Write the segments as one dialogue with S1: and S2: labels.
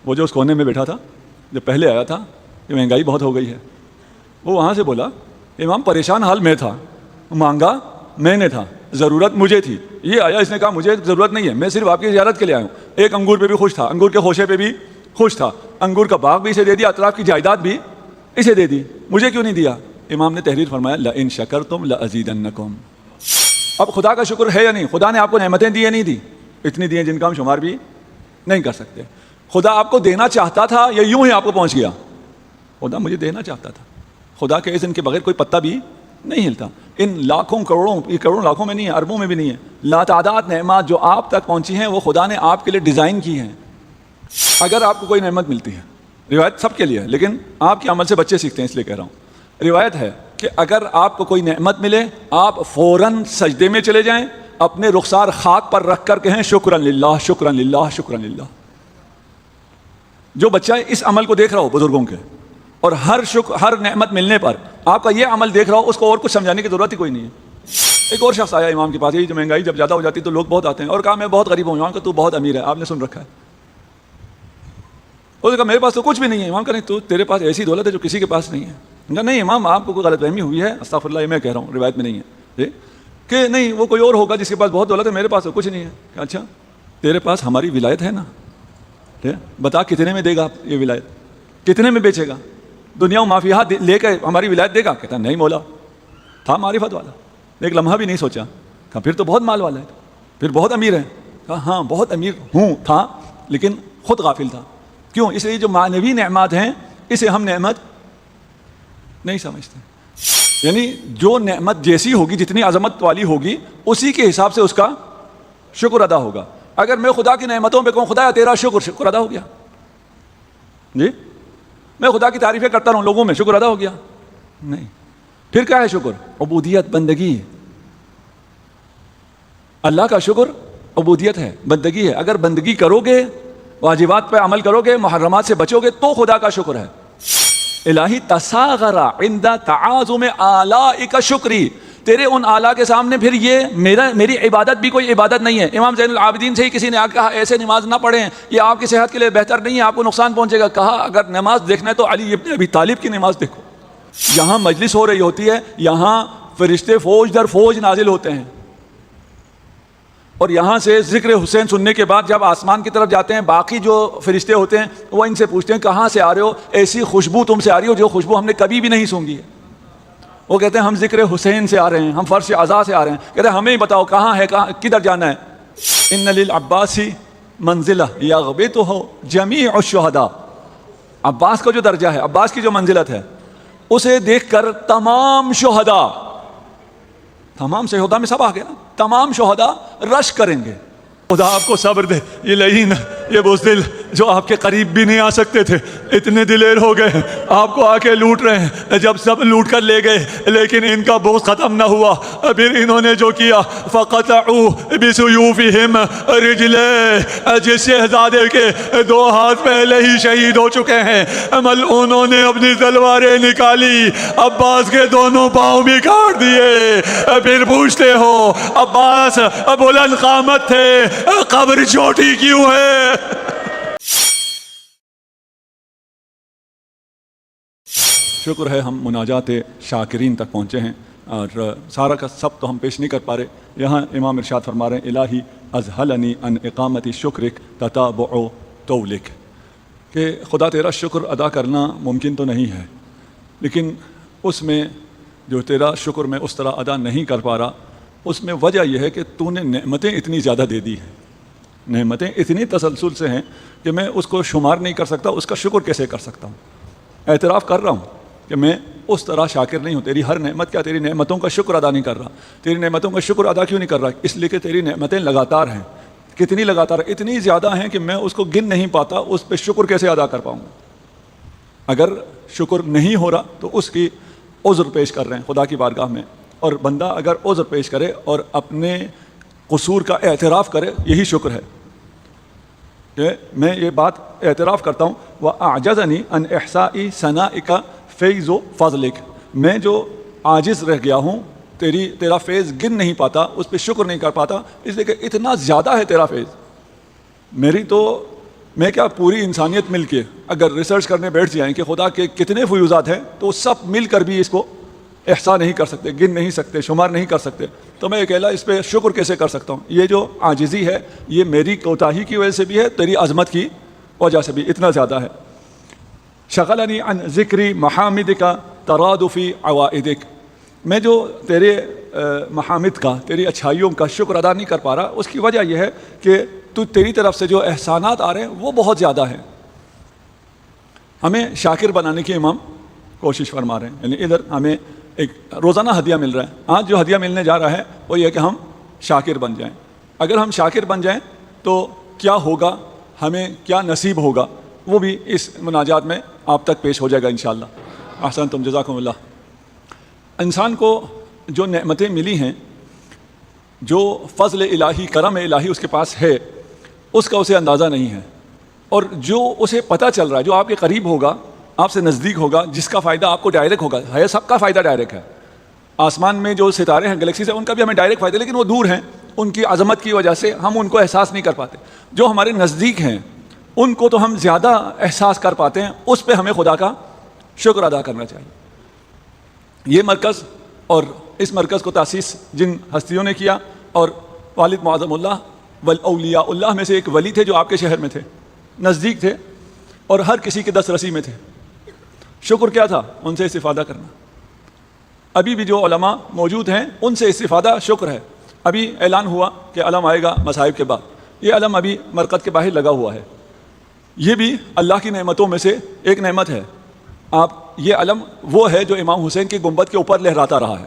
S1: وہ جو اس کونے میں بیٹھا تھا جو پہلے آیا تھا کہ مہنگائی بہت ہو گئی ہے، وہ وہاں سے بولا امام پریشان حال میں تھا، مانگا میں نے تھا، ضرورت مجھے تھی، یہ آیا اس نے کہا مجھے ضرورت نہیں ہے، میں صرف آپ کی زیارت کے لیے آیا ہوں۔ ایک انگور پہ بھی خوش تھا، انگور کے خوشے پہ بھی خوش تھا، انگور کا باغ بھی اسے دے دیا، اطراف کی جائیداد بھی اسے دے دی، مجھے کیوں نہیں دیا؟ امام نے تحریر فرمایا لئن شکرتم لازیدنکم۔ اب خدا کا شکر ہے یا نہیں؟ خدا نے آپ کو نعمتیں دی یا نہیں دی؟ اتنی دی ہیں جن کا ہم شمار بھی نہیں کر سکتے۔ خدا آپ کو دینا چاہتا تھا یا یوں ہی آپ کو پہنچ گیا؟ خدا مجھے دینا چاہتا تھا، خدا کے اذن کے بغیر کوئی پتا بھی نہیں ہلتا۔ ان لاکھوں کروڑوں، یہ کروڑوں لاکھوں میں نہیں ہے، اربوں میں بھی نہیں ہے، لاتعداد نعمات جو آپ تک پہنچی ہیں وہ خدا نے آپ کے لیے ڈیزائن کی ہیں۔ اگر آپ کو کوئی نعمت ملتی ہے، روایت سب کے لیے ہے لیکن آپ کے عمل سے بچے سیکھتے ہیں اس لیے کہہ رہا ہوں، روایت ہے کہ اگر آپ کو کوئی نعمت ملے آپ فوراً سجدے میں چلے جائیں، اپنے رخسار خاک پر رکھ کر کہیں شکرا للہ شکرا للہ شکرا للہ۔ جو بچہ اس عمل کو دیکھ رہا ہو بزرگوں کے، اور ہر نعمت ملنے پر آپ کا یہ عمل دیکھ رہا ہو، اس کو اور کچھ سمجھانے کی ضرورت ہی کوئی نہیں ہے۔ ایک اور شخص آیا امام کے پاس، یہ جو مہنگائی جب زیادہ ہو جاتی تو لوگ بہت آتے ہیں، اور کہا میں بہت غریب ہوں۔ امام کا تو بہت امیر ہے، آپ نے سن رکھا ہے؟ اس نے کہا میرے پاس تو کچھ بھی نہیں ہے۔ امام کا نہیں، تو تیرے پاس ایسی دولت ہے جو کسی کے پاس نہیں ہے۔ نہیں امام آپ کو کوئی غلط فہمی ہوئی ہے، استغفر اللہ، یہ میں کہہ رہا ہوں، روایت میں نہیں ہے کہ نہیں وہ کوئی اور ہوگا جس کے پاس بہت دولت ہے، میرے پاس تو کچھ نہیں ہے۔ کہ اچھا تیرے پاس ہماری ولایت ہے نا، بتا کتنے میں دے گا یہ ولایت، کتنے میں بیچے گا؟ دنیا و مافیہا لے کے ہماری ولایت دے گا؟ کہتا نہیں مولا، تھا معرفت والا، ایک لمحہ بھی نہیں سوچا۔ کہا پھر تو بہت مال والا ہے، پھر بہت امیر ہے۔ کہا ہاں بہت امیر ہوں تھا لیکن خود غافل تھا۔ کیوں؟ اس لیے جو معنوی نعمات ہیں اسے ہم نعمت نہیں سمجھتے۔ یعنی جو نعمت جیسی ہوگی، جتنی عظمت والی ہوگی، اسی کے حساب سے اس کا شکر ادا ہوگا۔ اگر میں خدا کی نعمتوں پہ کہوں خدا تیرا شکر ادا ہو گیا، جی میں خدا کی تعریفیں کرتا رہوں لوگوں میں، شکر ادا ہو گیا؟ نہیں۔ پھر کیا ہے شکر؟ عبودیت، بندگی ہے۔ اللہ کا شکر عبودیت ہے، بندگی ہے۔ اگر بندگی کرو گے، واجبات پہ عمل کرو گے، محرمات سے بچو گے تو خدا کا شکر ہے۔ الہی تصاغر عند تعاظم آلائک شکری، تیرے ان اعلیٰ کے سامنے پھر یہ میری عبادت بھی کوئی عبادت نہیں ہے۔ امام زین العابدین سے ہی کسی نے آ کہا ایسے نماز نہ پڑھیں، یہ آپ کی صحت کے لیے بہتر نہیں ہے، آپ کو نقصان پہنچے گا۔ کہا اگر نماز دیکھنا ہے تو علی ابن ابی طالب کی نماز دیکھو۔ یہاں مجلس ہو رہی ہوتی ہے، یہاں فرشتے فوج در فوج نازل ہوتے ہیں، اور یہاں سے ذکر حسین سننے کے بعد جب آسمان کی طرف جاتے ہیں، باقی جو فرشتے ہوتے ہیں وہ ان سے پوچھتے ہیں کہاں سے آ رہے ہو؟ ایسی خوشبو تم سے آ رہی ہو جو خوشبو ہم نے کبھی بھی نہیں سونگھی ہے۔ وہ کہتے ہیں ہم ذکر حسین سے آ رہے ہیں، ہم فرش عزا سے آ رہے ہیں۔ کہتے ہیں ہمیں بتاؤ کہاں ہے، کدھر جانا ہے؟ ان للعباس منزلہ یغبطہ جمیع الشہداء، عباس کا جو درجہ ہے، عباس کی جو منزلت ہے، اسے دیکھ کر تمام شہداء، تمام شہداء میں سب آ گیا، تمام شہداء رش کریں گے۔ خدا آپ کو صبر دے، یہ لعین، یہ بزدل جو آپ کے قریب بھی نہیں آ سکتے تھے، اتنے دلیر ہو گئے، آپ کو آ کے لوٹ رہے ہیں۔ جب سب لوٹ کر لے گئے لیکن ان کا بغض ختم نہ ہوا، پھر انہوں نے جو کیا فَقَطَعُوا بِسُيُوفِهِمْ رِجْلَيْهِ، جس شہزادے کے دو ہاتھ پہلے ہی شہید ہو چکے ہیں، ملعونوں نے اپنی تلواریں نکالی، عباس کے دونوں پاؤں بھی کاٹ دیے۔ پھر پوچھتے ہو عباس بلند قامت تھے، قبر چھوٹی کیوں ہے؟ شکر ہے ہم مناجات شاکرین تک پہنچے ہیں، اور سارا کا سب تو ہم پیش نہیں کر پا رہے۔ یہاں امام ارشاد فرما رہے ہیں الہی ازہلنی ان اقامت شکرک تتابع طولک، کہ خدا تیرا شکر ادا کرنا ممکن تو نہیں ہے، لیکن اس میں جو تیرا شکر میں اس طرح ادا نہیں کر پا رہا، اس میں وجہ یہ ہے کہ تو نے نعمتیں اتنی زیادہ دے دی ہیں، نعمتیں اتنی تسلسل سے ہیں کہ میں اس کو شمار نہیں کر سکتا، اس کا شکر کیسے کر سکتا ہوں؟ اعتراف کر رہا ہوں کہ میں اس طرح شاکر نہیں ہوں، تیری ہر نعمت کیا تیری نعمتوں کا شکر ادا نہیں کر رہا۔ تیری نعمتوں کا شکر ادا کیوں نہیں کر رہا؟ اس لیے کہ تیری نعمتیں لگاتار ہیں۔ کتنی لگاتار؟ اتنی زیادہ ہیں کہ میں اس کو گن نہیں پاتا، اس پہ شکر کیسے ادا کر پاؤں گا؟ اگر شکر نہیں ہو رہا تو اس کی عذر پیش کر رہے ہیں خدا کی بارگاہ میں، اور بندہ اگر عذر پیش کرے اور اپنے قصور کا اعتراف کرے، یہی شکر ہے کہ میں یہ بات اعتراف کرتا ہوں وَأَعْجَزَنِي أَنْ إِحْصَاءِ ثَنَائِكَ فیض و فضلک، میں جو عاجز رہ گیا ہوں، تیرا فیض گن نہیں پاتا، اس پہ شکر نہیں کر پاتا، اس لیے کہ اتنا زیادہ ہے تیرا فیض، میں کیا پوری انسانیت مل کے اگر ریسرچ کرنے بیٹھ جائیں کہ خدا کے کتنے فیوزات ہیں تو سب مل کر بھی اس کو احصا نہیں کر سکتے، گن نہیں سکتے، شمار نہیں کر سکتے، تو میں اکیلا اس پہ شکر کیسے کر سکتا ہوں؟ یہ جو عاجزی ہے یہ میری کوتاہی کی وجہ سے بھی ہے، تیری عظمت کی وجہ سے بھی اتنا زیادہ ہے۔ شغلنی عن ذکری محامدک ترادفی عوائدک، میں جو تیرے محامد کا، تیری اچھائیوں کا شکر ادا نہیں کر پا رہا، اس کی وجہ یہ ہے کہ تیری طرف سے جو احسانات آ رہے ہیں وہ بہت زیادہ ہیں۔ ہمیں شاکر بنانے کی امام کوشش فرما رہے ہیں، یعنی ادھر ہمیں ایک روزانہ ہدیہ مل رہا ہے، آج جو ہدیہ ملنے جا رہا ہے وہ یہ کہ ہم شاکر بن جائیں۔ اگر ہم شاکر بن جائیں تو کیا ہوگا، ہمیں کیا نصیب ہوگا، وہ بھی اس مناجات میں آپ تک پیش ہو جائے گا انشاءاللہ۔ احسنتم، جزاکم اللہ۔ انسان کو جو نعمتیں ملی ہیں، جو فضل الہی، کرم الہی اس کے پاس ہے، اس کا اسے اندازہ نہیں ہے، اور جو اسے پتہ چل رہا ہے، جو آپ کے قریب ہوگا، آپ سے نزدیک ہوگا، جس کا فائدہ آپ کو ڈائریکٹ ہوگا، ہے سب کا فائدہ ڈائریکٹ ہے۔ آسمان میں جو ستارے ہیں، گلیکسیز ہیں، ان کا بھی ہمیں ڈائریکٹ فائدہ، لیکن وہ دور ہیں، ان کی عظمت کی وجہ سے ہم ان کو احساس نہیں کر پاتے۔ جو ہمارے نزدیک ہیں ان کو تو ہم زیادہ احساس کر پاتے ہیں، اس پہ ہمیں خدا کا شکر ادا کرنا چاہیے۔ یہ مرکز اور اس مرکز کو تاسیس جن ہستیوں نے کیا، اور والد معظم اللہ والاولیاء اللہ میں سے ایک ولی تھے جو آپ کے شہر میں تھے، نزدیک تھے، اور ہر کسی کے دسترسی میں تھے۔ شکر کیا تھا؟ ان سے استفادہ کرنا۔ ابھی بھی جو علماء موجود ہیں ان سے استفادہ شکر ہے۔ ابھی اعلان ہوا کہ علم آئے گا مصائب کے بعد، یہ علم ابھی مرکز کے باہر لگا ہوا ہے، یہ بھی اللہ کی نعمتوں میں سے ایک نعمت ہے۔ آپ یہ علم وہ ہے جو امام حسین کی گنبد کے اوپر لہراتا رہا ہے،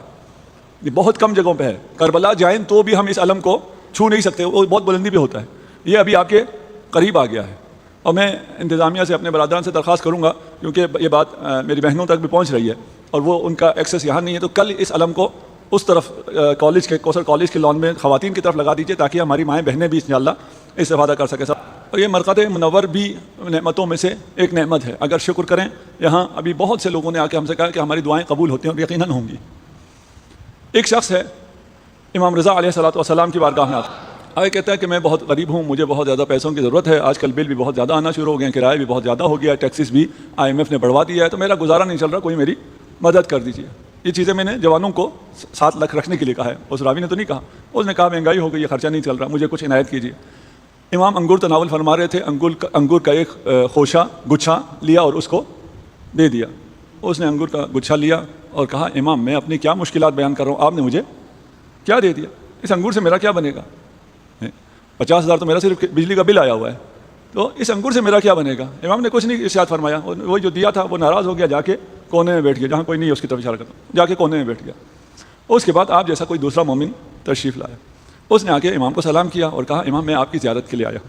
S1: یہ بہت کم جگہوں پہ ہے۔ کربلا جائیں تو بھی ہم اس علم کو چھو نہیں سکتے، وہ بہت بلندی پہ ہوتا ہے، یہ ابھی آپ کے قریب آ گیا ہے۔ اور میں انتظامیہ سے، اپنے برادران سے درخواست کروں گا، کیونکہ یہ بات میری بہنوں تک بھی پہنچ رہی ہے اور وہ ان کا ایکسیس یہاں نہیں ہے، تو کل اس علم کو اس طرف کالج کے، کوثر کالج کے لان میں خواتین کی طرف لگا دیجیے، تاکہ ہماری مائیں بہنیں بھی انشاءاللہ استفادہ کر سکیں۔ اور یہ مرقد منور بھی نعمتوں میں سے ایک نعمت ہے، اگر شکر کریں۔ یہاں ابھی بہت سے لوگوں نے آ کے ہم سے کہا کہ ہماری دعائیں قبول ہوتی ہیں، اور یقیناً ہوں گی۔ ایک شخص ہے، امام رضا علیہ السلام کی بارگاہ میں آگے کہتا ہے کہ میں بہت غریب ہوں، مجھے بہت زیادہ پیسوں کی ضرورت ہے، آج کل بل بھی بہت زیادہ آنا شروع ہو گئے ہیں، کرایہ بھی بہت زیادہ ہو گیا ہے، ٹیکسز بھی IMF نے بڑھوا دیا ہے، تو میرا گزارا نہیں چل رہا، کوئی میری مدد کر دیجیے۔ یہ چیزیں میں نے جوانوں کو 7 لاکھ رکھنے کے لیے کہا ہے، اس راوی نے تو نہیں کہا، اس نے کہا مہنگائی ہو گئی، یہ خرچہ نہیں چل رہا، مجھے کچھ عنایت کیجیے۔ امام انگور تناول فرما رہے تھے، انگور کا ایک خوشہ گچھا لیا اور اس کو دے دیا۔ اس نے انگور کا گچھا لیا اور کہا امام میں اپنی کیا مشکلات بیان کر رہا ہوں، آپ نے مجھے کیا دے دیا، اس انگور سے میرا کیا بنے گا؟ 50,000 تو میرا صرف بجلی کا بل آیا ہوا ہے، تو اس انگور سے میرا کیا بنے گا؟ امام نے کچھ نہیں ارشاد فرمایا، وہ جو دیا تھا وہ ناراض ہو گیا، جا کے کونے میں بیٹھ گیا، جہاں کوئی نہیں ہے اس کی طرف اشارہ کرتا ہوں، جا کے کونے میں بیٹھ گیا۔ اس کے بعد آپ جیسا کوئی دوسرا مومن تشریف لایا، اس نے آ کے امام کو سلام کیا اور کہا امام میں آپ کی زیارت کے لیے آیا،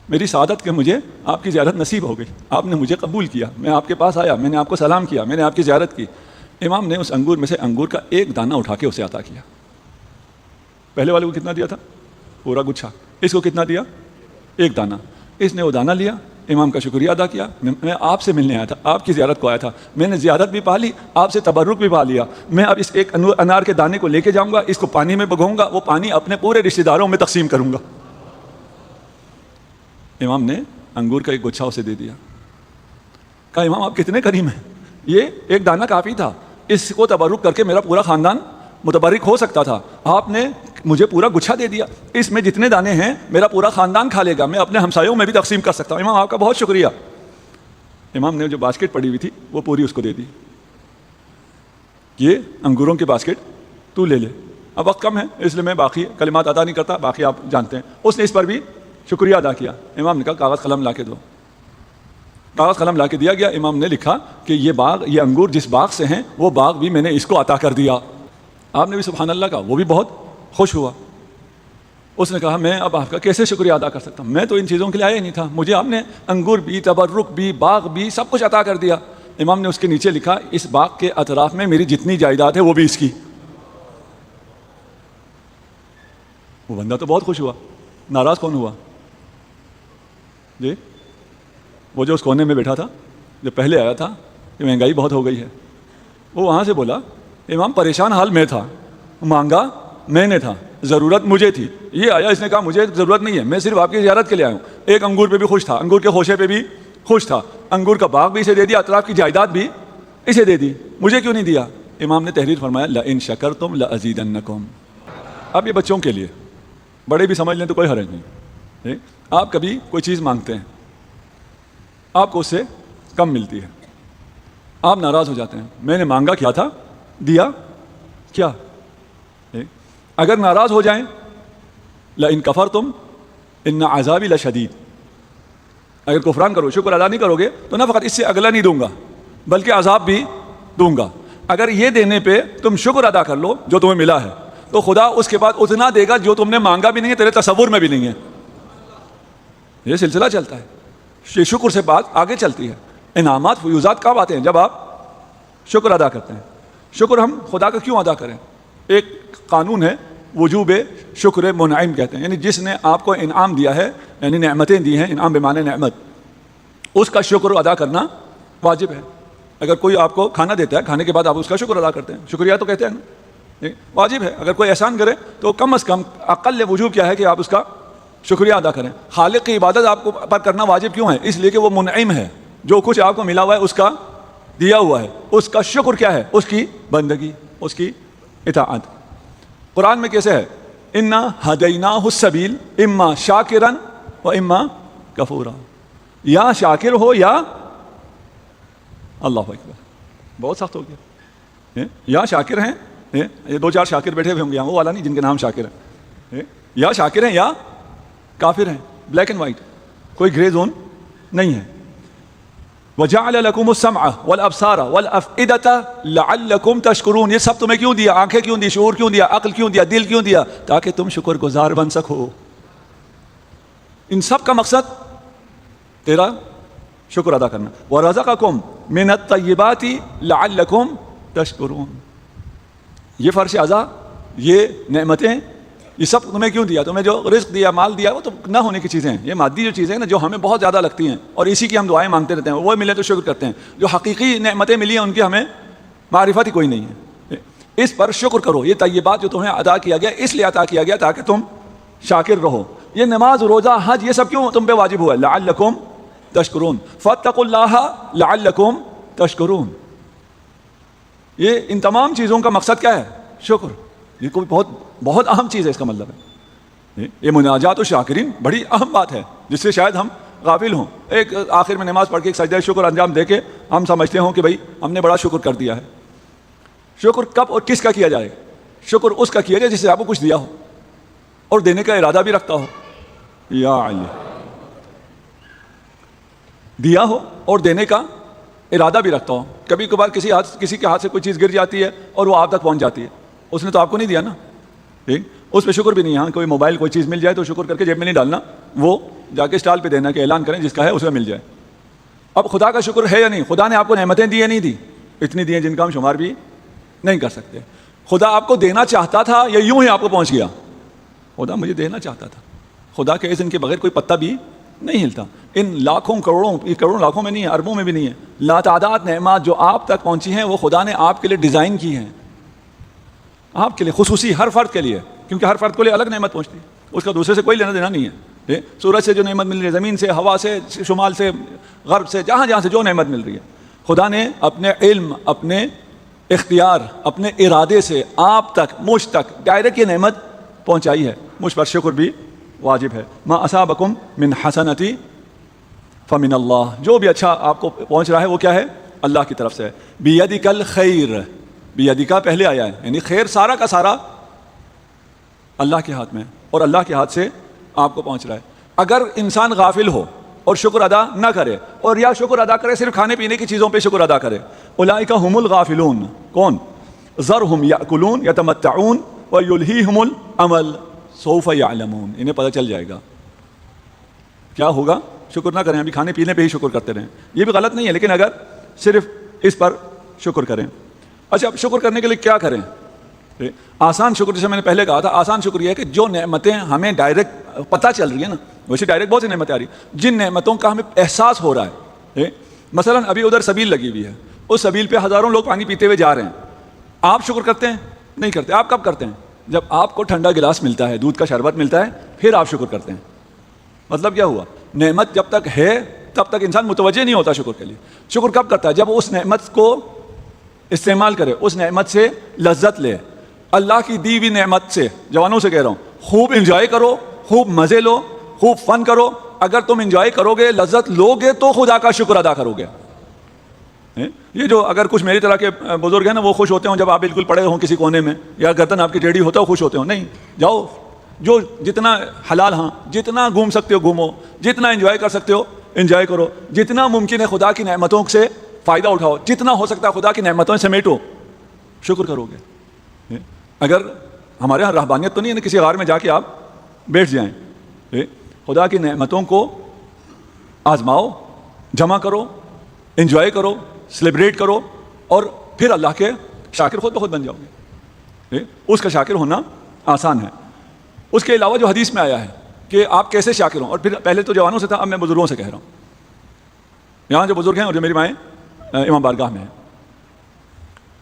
S1: میری سعادت کہ مجھے آپ کی زیارت نصیب ہو گئی، آپ نے مجھے قبول کیا، میں آپ کے پاس آیا، میں نے آپ کو سلام کیا، میں نے آپ کی زیارت کی۔ امام نے اس انگور میں سے انگور کا ایک دانہ اٹھا کے اسے عطا کیا۔ پہلے والے کو کتنا دیا تھا؟ پورا گچھا۔ اس کو کتنا دیا؟ ایک دانہ۔ اس نے وہ دانہ لیا، امام کا شکریہ ادا کیا، میں آپ سے ملنے آیا تھا، آپ کی زیارت کو آیا تھا، میں نے زیارت بھی پا لی، آپ سے تبرک بھی پا لیا، میں اب اس ایک انار کے دانے کو لے کے جاؤں گا، اس کو پانی میں بھگاؤں گا، وہ پانی اپنے پورے رشتہ داروں میں تقسیم کروں گا۔ امام نے انگور کا ایک گچھا اسے دے دیا، کہا امام آپ کتنے کریم ہیں، یہ ایک دانہ کافی تھا، اس کو تبرک کر کے میرا پورا خاندان متبرک ہو سکتا تھا، آپ نے مجھے پورا گچھا دے دیا، اس میں جتنے دانے ہیں میرا پورا خاندان کھا لے گا، میں اپنے ہمسایوں میں بھی تقسیم کر سکتا ہوں، امام آپ کا بہت شکریہ۔ امام نے جو باسکٹ پڑی ہوئی تھی وہ پوری اس کو دے دی، یہ انگوروں کی باسکٹ تو لے لے، اب وقت کم ہے اس لیے میں باقی کلمات ادا نہیں کرتا، باقی آپ جانتے ہیں۔ اس نے اس پر بھی شکریہ ادا کیا۔ امام نے کہا کاغذ قلم لا کے دو، کاغذ قلم لا کے دیا گیا۔ امام نے لکھا کہ یہ باغ، یہ انگور جس باغ سے ہیں وہ باغ بھی میں نے اس کو عطا کر دیا۔ آپ نے بھی سبحان اللہ کہا، وہ بھی بہت خوش ہوا۔ اس نے کہا میں اب آپ کا کیسے شکریہ ادا کر سکتا ہوں، میں تو ان چیزوں کے لیے آیا ہی نہیں تھا، مجھے آپ نے انگور بھی، تبرک بھی، باغ بھی، سب کچھ عطا کر دیا۔ امام نے اس کے نیچے لکھا اس باغ کے اطراف میں میری جتنی جائیداد ہے وہ بھی اس کی۔ وہ بندہ تو بہت خوش ہوا، ناراض کون ہوا؟ جی وہ جو اس کونے میں بیٹھا تھا، جو پہلے آیا تھا کہ مہنگائی بہت ہو گئی ہے، وہ وہاں سے بولا امام پریشان حال میں تھا، مانگا میں نے تھا، ضرورت مجھے تھی، یہ آیا اس نے کہا مجھے ضرورت نہیں ہے، میں صرف آپ کی زیارت کے لیے آیا ہوں. ایک انگور پہ بھی خوش تھا، انگور کے خوشے پہ بھی خوش تھا، انگور کا باغ بھی اسے دے دیا، اطراف کی جائیداد بھی اسے دے دی، مجھے کیوں نہیں دیا؟ امام نے تحریر فرمایا لئن شکرتم لازیدنکم. اب یہ بچوں کے لیے، بڑے بھی سمجھ لیں تو کوئی حرج نہیں. آپ کبھی کوئی چیز مانگتے ہیں، آپ کو اس سے کم ملتی ہے، آپ ناراض ہو جاتے ہیں، میں نے مانگا کیا تھا، دیا کیا؟ اگر ناراض ہو جائیں لئن کفرتم ان عذابی لشدید، اگر کفران کرو، شکر ادا نہیں کرو گے تو نہ فقط اس سے اگلا نہیں دوں گا بلکہ عذاب بھی دوں گا. اگر یہ دینے پہ تم شکر ادا کر لو جو تمہیں ملا ہے تو خدا اس کے بعد اتنا دے گا جو تم نے مانگا بھی نہیں ہے، تیرے تصور میں بھی نہیں ہے. یہ سلسلہ چلتا ہے، یہ شکر سے بات آگے چلتی ہے. انعامات فیوزات کب آتے ہیں؟ جب آپ شکر ادا کرتے ہیں. شکر ہم خدا کا کیوں ادا کریں؟ ایک قانون ہے وجوب شکر منعم کہتے ہیں، یعنی جس نے آپ کو انعام دیا ہے، یعنی نعمتیں دی ہیں، انعام بمعنی نعمت، اس کا شکر ادا کرنا واجب ہے. اگر کوئی آپ کو کھانا دیتا ہے، کھانے کے بعد آپ اس کا شکر ادا کرتے ہیں، شکریہ تو کہتے ہیں نا، واجب ہے. اگر کوئی احسان کرے تو کم از کم اقل وجوب کیا ہے کہ آپ اس کا شکریہ ادا کریں. خالق کی عبادت آپ کو پر کرنا واجب کیوں ہے؟ اس لیے کہ وہ منعم ہے، جو کچھ آپ کو ملا ہوا ہے اس کا دیا ہوا ہے، اس کا شکر کیا ہے؟ اس کی بندگی، اس کی اطاعت. قرآن میں کیسے ہے؟ انا ہدیناہ السبیل اما شاکرا و اما کفورا. یا شاکر ہو یا اللہ اکبر، بہت سخت ہو گیا. یا شاکر ہیں، یہ دو چار شاکر بیٹھے ہوئے ہوں گے، وہ والا نہیں جن کے نام شاکر ہیں. یا شاکر ہیں یا کافر ہیں، بلیک اینڈ وائٹ، کوئی گرے زون نہیں ہے. وَجَعَلَ لَكُمُ السَّمْعَ وَالْأَبْصَارَ وَالْأَفْئِدَةَ لَعَلَّكُمْ تَشْكُرُونَ. یہ سب تمہیں کیوں دیا؟ آنکھیں کیوں دی؟ شعور کیوں دیا؟ عقل کیوں دیا؟ دل کیوں دیا؟ تاکہ تم شکر گزار بن سکو. ان سب کا مقصد تیرا شکر ادا کرنا. وَرَزَقَكُمْ مِنَ الطَّيِّبَاتِ لَعَلَّكُمْ تَشْكُرُونَ. یہ فرش اعضاء، یہ نعمتیں، یہ سب تمہیں کیوں دیا؟ تمہیں جو رزق دیا، مال دیا، وہ تو نہ ہونے کی چیزیں ہیں. یہ مادی جو چیزیں ہیں نا، جو ہمیں بہت زیادہ لگتی ہیں اور اسی کی ہم دعائیں مانگتے رہتے ہیں، وہ ملے تو شکر کرتے ہیں. جو حقیقی نعمتیں ملی ہیں ان کی ہمیں معرفت ہی کوئی نہیں ہے. اس پر شکر کرو. یہ طیبات جو تمہیں عطا کیا گیا اس لیے عطا کیا گیا تاکہ تم شاکر رہو. یہ نماز، روزہ، حج، یہ سب کیوں تم پہ واجب ہوا ہے؟ لعلکم تشکرون. فاتقوا اللہ لعلکم تشکرون. یہ ان تمام چیزوں کا مقصد کیا ہے؟ شکر. یہ کوئی بہت اہم چیز ہے، اس کا مطلب ہے یہ مناجات و شاکرین بڑی اہم بات ہے جس سے شاید ہم غافل ہوں. ایک آخر میں نماز پڑھ کے ایک سجدہ شکر انجام دے کے ہم سمجھتے ہوں کہ بھائی ہم نے بڑا شکر کر دیا ہے. شکر کب اور کس کا کیا جائے؟ شکر اس کا کیا جائے جس سے آپ کو کچھ دیا ہو اور دینے کا ارادہ بھی رکھتا ہو. یا علی، دیا ہو اور دینے کا ارادہ بھی رکھتا ہو. کبھی کبھار کسی کے ہاتھ سے کوئی چیز گر جاتی ہے اور وہ آپ تک پہنچ جاتی ہے، اس نے تو آپ کو نہیں دیا نا، ٹھیک، اس پہ شکر بھی نہیں. ہاں کوئی موبائل کوئی چیز مل جائے تو شکر کر کے جیب میں نہیں ڈالنا، وہ جا کے اسٹال پہ دینا کہ اعلان کریں جس کا ہے اسے مل جائے. اب خدا کا شکر ہے یا نہیں؟ خدا نے آپ کو نعمتیں دی یا نہیں دی؟ اتنی دی ہیں جن کا ہم شمار بھی نہیں کر سکتے. خدا آپ کو دینا چاہتا تھا یا یوں ہی آپ کو پہنچ گیا؟ خدا مجھے دینا چاہتا تھا. خدا کے اذن کے بغیر کوئی پتا بھی نہیں ہلتا. ان لاکھوں کروڑوں، یہ کروڑوں لاکھوں میں نہیں ہے، اربوں میں بھی نہیں ہے، لاتعداد نعمات جو آپ تک پہنچی ہیں وہ خدا نے آپ کے لیے ڈیزائن کی ہیں، آپ کے لیے خصوصی، ہر فرد کے لیے، کیونکہ ہر فرد کو لیے الگ نعمت پہنچتی ہے، اس کا دوسرے سے کوئی لینا دینا نہیں ہے. سورج سے جو نعمت مل رہی ہے، زمین سے، ہوا سے، شمال سے، غرب سے، جہاں جہاں سے جو نعمت مل رہی ہے، خدا نے اپنے علم، اپنے اختیار، اپنے ارادے سے آپ تک، مجھ تک ڈائریکٹ یہ نعمت پہنچائی ہے. مجھ پر شکر بھی واجب ہے. ما اصابکم من حسنتی فمن اللہ. جو بھی اچھا آپ کو پہنچ رہا ہے وہ کیا ہے؟ اللہ کی طرف سے ہے. بیدک الخیر، بیدک پہلے آیا ہے، یعنی خیر سارا کا سارا اللہ کے ہاتھ میں ہے اور اللہ کے ہاتھ سے آپ کو پہنچ رہا ہے. اگر انسان غافل ہو اور شکر ادا نہ کرے، اور یا شکر ادا کرے صرف کھانے پینے کی چیزوں پہ شکر ادا کرے، اولئک هم الغافلون. کون؟ ذرهم یاکلون یتمتعون ویلہیہم العمل سوف یعلمون. انہیں پتہ چل جائے گا کیا ہوگا. شکر نہ کریں، ابھی کھانے پینے پہ ہی شکر کرتے رہیں، یہ بھی غلط نہیں ہے، لیکن اگر صرف اس پر شکر کریں. اچھا، اب شکر کرنے کے لیے کیا کریں؟ آسان شکر، جیسے میں نے پہلے کہا تھا، آسان شکر یہ ہے کہ جو نعمتیں ہمیں ڈائریکٹ پتہ چل رہی ہیں نا، ویسے ڈائریکٹ بہت سی نعمتیں آ رہی ہیں، جن نعمتوں کا ہمیں احساس ہو رہا ہے. مثلا ابھی ادھر سبیل لگی ہوئی ہے، اس سبیل پہ ہزاروں لوگ پانی پیتے ہوئے جا رہے ہیں، آپ شکر کرتے ہیں؟ نہیں کرتے. آپ کب کرتے ہیں؟ جب آپ کو ٹھنڈا گلاس ملتا ہے، دودھ کا شربت ملتا ہے، پھر آپ شکر کرتے ہیں. مطلب کیا ہوا؟ نعمت جب تک ہے تب تک انسان متوجہ نہیں ہوتا شکر کے لیے. شکر کب کرتا ہے؟ جب اس نعمت کو استعمال کرے، اس نعمت سے لذت لے. اللہ کی دی ہوئی نعمت سے، جوانوں سے کہہ رہا ہوں، خوب انجوائے کرو، خوب مزے لو، خوب فن کرو. اگر تم انجوائے کرو گے، لذت لو گے تو خدا کا شکر ادا کرو گے. یہ جو اگر کچھ میری طرح کے بزرگ ہیں نا، وہ خوش ہوتے ہوں جب آپ بالکل پڑے ہوں کسی کونے میں، یا گردن آپ کی ٹیڑھی ہوتا ہو، خوش ہوتے ہوں. نہیں، جاؤ، جو جتنا حلال، ہاں جتنا گھوم سکتے ہو گھومو، جتنا انجوائے کر سکتے ہو انجوائے کرو، جتنا ممکن ہے خدا کی نعمتوں سے فائدہ اٹھاؤ، جتنا ہو سکتا ہے خدا کی نعمتوں سے سمیٹو، شکر کرو گے. اگر ہمارے یہاں رہبانیت تو نہیں ہے نا کسی غار میں جا کے آپ بیٹھ جائیں. خدا کی نعمتوں کو آزماؤ، جمع کرو، انجوائے کرو، سیلیبریٹ کرو، اور پھر اللہ کے شاکر خود بخود بن جاؤ گے. اس کا شاکر ہونا آسان ہے. اس کے علاوہ جو حدیث میں آیا ہے کہ آپ کیسے شاکر ہوں، اور پھر پہلے تو جوانوں سے تھا، اب میں بزرگوں سے کہہ رہا ہوں. یہاں جو بزرگ ہیں اور جو میری مائیں امام بارگاہ میں ہیں،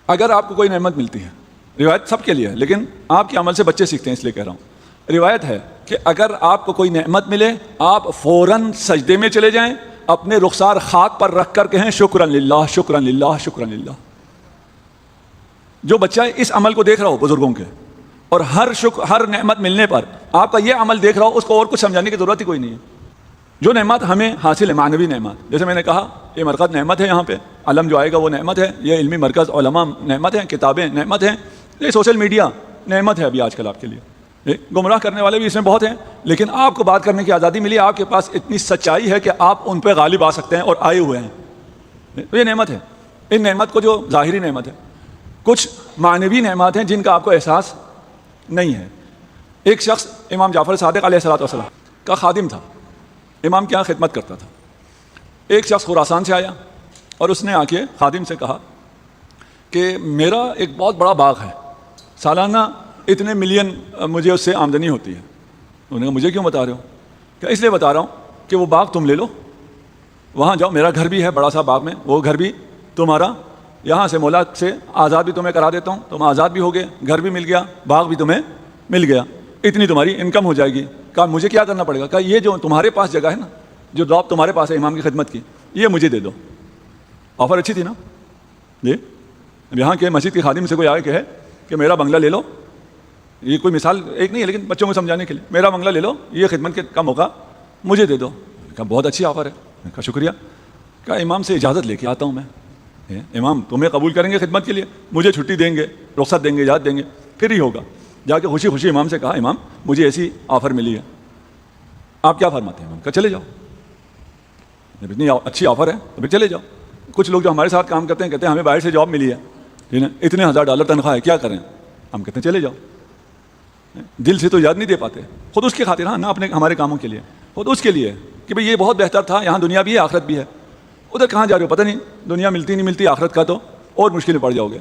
S1: اگر آپ کو کوئی نعمت ملتی ہے، روایت سب کے لیے ہے لیکن آپ کے عمل سے بچے سیکھتے ہیں اس لیے کہہ رہا ہوں. روایت ہے کہ اگر آپ کو کوئی نعمت ملے، آپ فوراً سجدے میں چلے جائیں، اپنے رخسار خاک پر رکھ کر کہیں شکرا للہ، شکرا للہ، شکرا للہ. جو بچہ اس عمل کو دیکھ رہا ہو بزرگوں کے، اور ہر نعمت ملنے پر آپ کا یہ عمل دیکھ رہا ہو، اس کو اور کچھ سمجھانے کی ضرورت ہی کوئی نہیں ہے. جو نعمت ہمیں حاصل ہے، معنوی نعمت، جیسے میں نے کہا یہ مرکز نعمت ہے، یہاں پہ علم جو آئے گا وہ نعمت ہے، یہ علمی مرکز علماء نعمت ہیں، کتابیں نعمت ہیں، یہ سوشل میڈیا نعمت ہے ابھی آج کل آپ کے لیے. گمراہ کرنے والے بھی اس میں بہت ہیں، لیکن آپ کو بات کرنے کی آزادی ملی، آپ کے پاس اتنی سچائی ہے کہ آپ ان پہ غالب آ سکتے ہیں اور آئے ہوئے ہیں. تو یہ نعمت ہے. ان نعمت کو جو ظاہری نعمت ہے، کچھ معنوی نعمت ہیں جن کا آپ کو احساس نہیں ہے. ایک شخص امام جعفر صادق علیہ السلام کا خادم تھا، امام کے یہاں خدمت کرتا تھا. ایک شخص خراسان سے آیا اور اس نے آ کے خادم سے کہا کہ میرا ایک بہت بڑا باغ ہے، سالانہ اتنے ملین مجھے اس سے آمدنی ہوتی ہے. انہوں نے کہا مجھے کیوں بتا رہے ہو؟ کہ اس لیے بتا رہا ہوں کہ وہ باغ تم لے لو، وہاں جاؤ، میرا گھر بھی ہے بڑا سا باغ میں، وہ گھر بھی تمہارا، یہاں سے مولا سے آزاد بھی تمہیں کرا دیتا ہوں، تم آزاد بھی ہو گئے، گھر بھی مل گیا، باغ بھی تمہیں مل گیا، اتنی تمہاری انکم ہو جائے گی. کہا مجھے کیا کرنا پڑے گا؟ کہا یہ جو تمہارے پاس جگہ ہے نا، جو دعوت تمہارے پاس ہے امام کی خدمت کی، یہ مجھے دے دو. آفر اچھی تھی نا. جی یہاں کے مسجد کے خادم سے کوئی آگے کہے کہ میرا بنگلہ لے لو، یہ کوئی مثال ایک نہیں ہے لیکن بچوں کو سمجھانے کے لیے، میرا بنگلہ لے لو، یہ خدمت کا موقع مجھے دے دو. کہا بہت اچھی آفر ہے. کہا شکریہ. کہا امام سے اجازت لے کے آتا ہوں میں. امام تمہیں قبول کریں گے خدمت کے لیے، مجھے چھٹی دیں گے، رخصت دیں گے، اجازت دیں گے، پھر ہی ہوگا. جا کے خوشی خوشی امام سے کہا امام مجھے ایسی آفر ملی ہے، آپ کیا فرماتے ہیں؟ امام کہا چلے جاؤ، جب اتنی اچھی آفر ہے تو پھر چلے جاؤ. کچھ لوگ جو ہمارے ساتھ کام کرتے ہیں کہتے ہیں ہمیں باہر سے جاب ملی ہے، اتنے $1000 تنخواہ ہے، کیا کریں؟ ہم کہتے ہیں چلے جاؤ. دل سے تو یاد نہیں دے پاتے، خود اس کی خاطر، ہاں نہ اپنے ہمارے کاموں کے لیے، خود اس کے لیے کہ بھئی یہ بہت بہتر تھا، یہاں دنیا بھی ہے آخرت بھی ہے. ادھر کہاں جا رہے ہو پتہ نہیں، دنیا ملتی نہیں ملتی، آخرت کا تو اور مشکل میں پڑ جاؤ گے.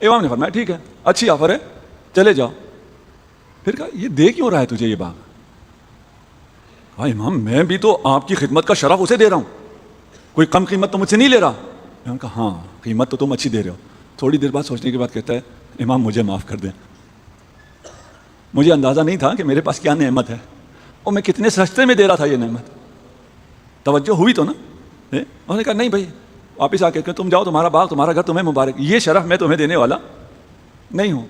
S1: امام نے فرمایا ٹھیک ہے، اچھی آفر ہے، چلے جاؤ. پھر کہا یہ دے کیوں رہا ہے تجھے یہ باغ؟ ہاں امام میں بھی تو آپ کی خدمت کا شرف اسے دے رہا ہوں، کوئی کم قیمت تو مجھ سے نہیں لے رہا. میں نے کہا ہاں قیمت تو تم اچھی دے رہے ہو. تھوڑی دیر بعد سوچنے کے بعد کہتا ہے امام مجھے معاف کر دیں، مجھے اندازہ نہیں تھا کہ میرے پاس کیا نعمت ہے اور میں کتنے سستے میں دے رہا تھا یہ نعمت. توجہ ہوئی تو نا. انہوں نے کہا نہیں بھائی، واپس آ کے کہ تم جاؤ، تمہارا باغ تمہارا گھر تمہیں مبارک، یہ شرف میں تمہیں دینے والا نہیں ہوں.